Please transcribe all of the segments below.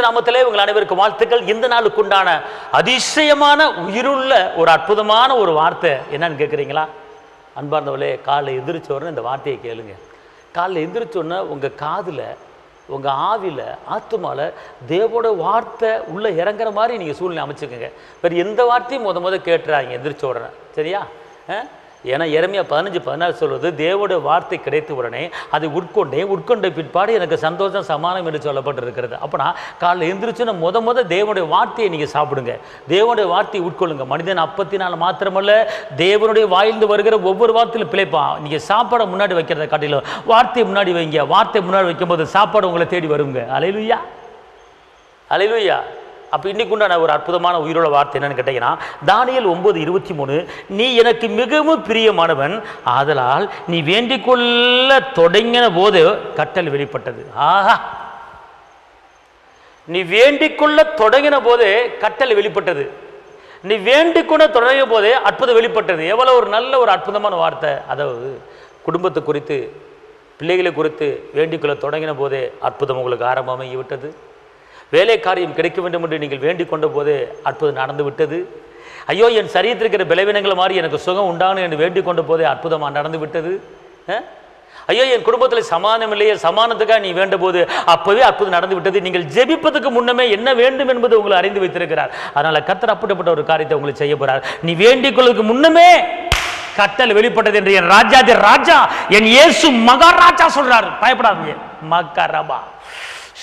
நாமத்திலே உங்கள் அனைவருக்கும் வாழ்த்துக்கள். இந்த நாளுக்குண்டான அதிசயமான உயிருள்ள ஒரு அற்புதமான ஒரு வார்த்தை என்னன்னு கேட்குறீங்களா? அன்பார்ந்தவளே, காலைல எந்திரிச்சோன்னு இந்த வார்த்தையை கேளுங்க. காலைல எந்திரிச்சோன்னா உங்கள் காதில், உங்கள் ஆவியில், ஆத்துமாவில் தேவோட வார்த்தை உள்ளே இறங்குற மாதிரி நீங்கள் சூழ்நிலை அமைச்சுக்கோங்க. வேறு எந்த வார்த்தையும் முத கேட்டுறாங்க எந்திரிச்ச உடனே, சரியா? ஏன்னா எரேமியா 15:14 சொல்வது, தேவோட வார்த்தை கிடைத்த உடனே அதை உட்கொண்ட பிற்பாடு எனக்கு சந்தோஷம் சமானம் என்று சொல்லப்பட்டிருக்கிறது. அப்போனா காலைல எந்திரிச்சுன்னா முத தேவனுடைய வார்த்தையை நீங்கள் சாப்பிடுங்க, தேவனுடைய வார்த்தையை உட்கொள்ளுங்க. மனிதன் அப்பத்தினால் மாத்திரமல்ல, தேவனுடைய வாயிலிருந்து வருகிற ஒவ்வொரு வார்த்தையிலும் பிழைப்பான். நீங்கள் சாப்பாடை முன்னாடி வைக்கிறத காட்டிலும் வார்த்தையை முன்னாடி வைங்க. வார்த்தை முன்னாடி வைக்கும்போது சாப்பாடு உங்களை தேடி வருங்க. அல்லேலூயா, அல்லேலூயா. அப்போ இன்னைக்குண்டான ஒரு அற்புதமான உயிருள்ள வார்த்தை என்னன்னு கேட்டீங்கன்னா, தானியேல் 9:23, நீ எனக்கு மிகவும் பிரியமானவன், ஆதலால் நீ வேண்டிக் கொள்ள தொடங்கின போது கட்டளை வெளிப்பட்டது. ஆஹா, நீ வேண்டிக் கொள்ள தொடங்கின போதே கட்டளை வெளிப்பட்டது. நீ வேண்டிக் கொள்ள தொடங்கிய போதே அற்புதம் வெளிப்பட்டது. எவ்வளோ ஒரு நல்ல ஒரு அற்புதமான வார்த்தை. அதாவது குடும்பத்தை குறித்து, பிள்ளைகளை குறித்து வேண்டிக் கொள்ள தொடங்கின போதே அற்புதம் உங்களுக்கு ஆரம்பமாகி விட்டது. வேலை காரியம் கிடைக்க வேண்டும் என்று நீங்கள் வேண்டிக் கொண்ட போது அற்புதம் நடந்து விட்டது. ஐயோ, என் சரீரத்தில் இருக்கிற பலவீனங்களை மாதிரி எனக்கு சுகம் உண்டானு என்று வேண்டிக் கொண்ட போதே அற்புதமாக நடந்து விட்டது. ஐயோ, என் குடும்பத்தில் சமானம் இல்லையே, சமானத்துக்காக நீ வேண்ட போது அப்போவே அற்புதம் நடந்து விட்டது. நீங்கள் ஜெபிப்பதற்கு முன்னமே என்ன வேண்டும் என்பது உங்களை அறிந்து வைத்திருக்கிறார். அதனால் கர்த்தர் அப்படிப்பட்ட ஒரு காரியத்தை உங்களுக்கு செய்ய போறார். நீ வேண்டிக் கொள்வதற்கு முன்னமே கட்டளை வெளிப்பட்டது என்று என் ராஜாதி ராஜா, என் இயேசு மகாராஜா சொல்றார். பயப்படாதீங்க. மகரபா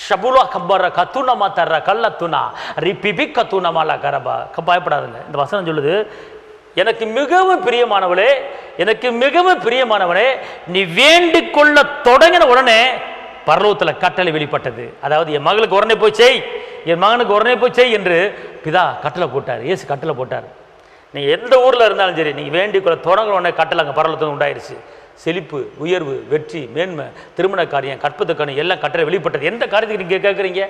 ஷபுலா கம்பர கத்துனா மாத்தர கல்லத்துனா ரிபிபி கத்துனா மாலா கரபா. பயப்படாதுங்க. இந்த வசனம் சொல்லுது, எனக்கு மிகவும் பிரியமானவளே, எனக்கு மிகவும் பிரியமானவனே, நீ வேண்டிக் கொள்ள தொடங்கின உடனே பரலோகத்தில் கட்டளை வெளிப்பட்டது. அதாவது என் மகளுக்கு உடனே போய் செய், என் மகனுக்கு உடனே போய் செய் என்று பிதா கட்டளை போட்டார். இயேசு கட்டளை போட்டார். நீங்கள் எந்த ஊரில் இருந்தாலும் சரி, நீங்கள் வேண்டிக் கொள்ள தொடங்கின உடனே கட்டளை அங்கே பரலோகத்தில் உண்டாயிருச்சு. செழிப்பு, உயர்வு, வெற்றி, மேன்மை, திருமண காரியம், கற்பத்துக்கான எல்லாம் கட்டளை வெளிப்பட்டது. எந்த காரியத்துக்கு நீங்கள் கேட்குறீங்க?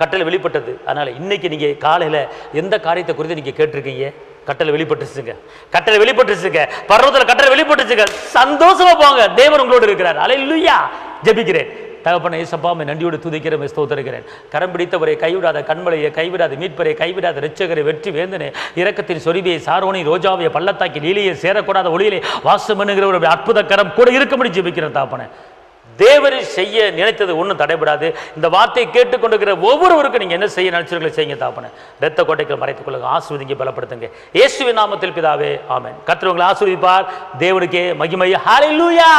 கட்டளை வெளிப்பட்டது. அதனால் இன்னைக்கு நீங்கள் காலையில் எந்த காரியத்தை குறித்து நீங்கள் கேட்டிருக்கீங்க? கட்டளை வெளிப்பட்டுச்சுங்க, கட்டளை வெளிப்பட்டுச்சுங்க, பர்வதத்தில் கட்டளை வெளிப்பட்டுச்சுங்க. சந்தோஷமா போங்க, தேவன் உங்களோடு இருக்கிறார். அல்லேலூயா. ஜெபிக்கிறேன். தகப்பனே இயேசுப்பா, நன்றியோடு துதிக்கிறேன், ஸ்தோத்திரிக்கிறேன். கரம் பிடித்தவரை கைவிடாத, கண்மலையை கைவிடாத, மீட்பரை கைவிடாத, இரட்சகரை, வெற்றி வேந்தனே, இரக்கத்தின் சொரிவியை, சாரோனி, ரோஜாவிய, பள்ளத்தாக்கி, லீலையை, சேரக்கூடாத ஒளியிலே வாசம் பண்ணுகிற ஒரு அற்புத கரம் கூட இருக்கும்படி ஜெபிக்கிறேன். தகப்பனே, தேவரை செய்ய நினைத்தது ஒன்றும் தடைபடாது. இந்த வார்த்தையை கேட்டுக்கொண்டிருக்கிற ஒவ்வொருவருக்கும் நீங்கள் என்ன செய்ய நினைச்சீர்களோ செய்யுங்க. தாப்பனே, இரத்த கோட்டைகள் மறைத்துக் கொள்ளுங்க, ஆசீர்வதிங்க, பலப்படுத்துங்க. இயேசுவின் நாமத்தில் பிதாவே, ஆமென். கர்த்தர் உங்களை ஆசீர்வதிப்பார். தேவனுக்கே மகிமை. ஹல்லேலூயா.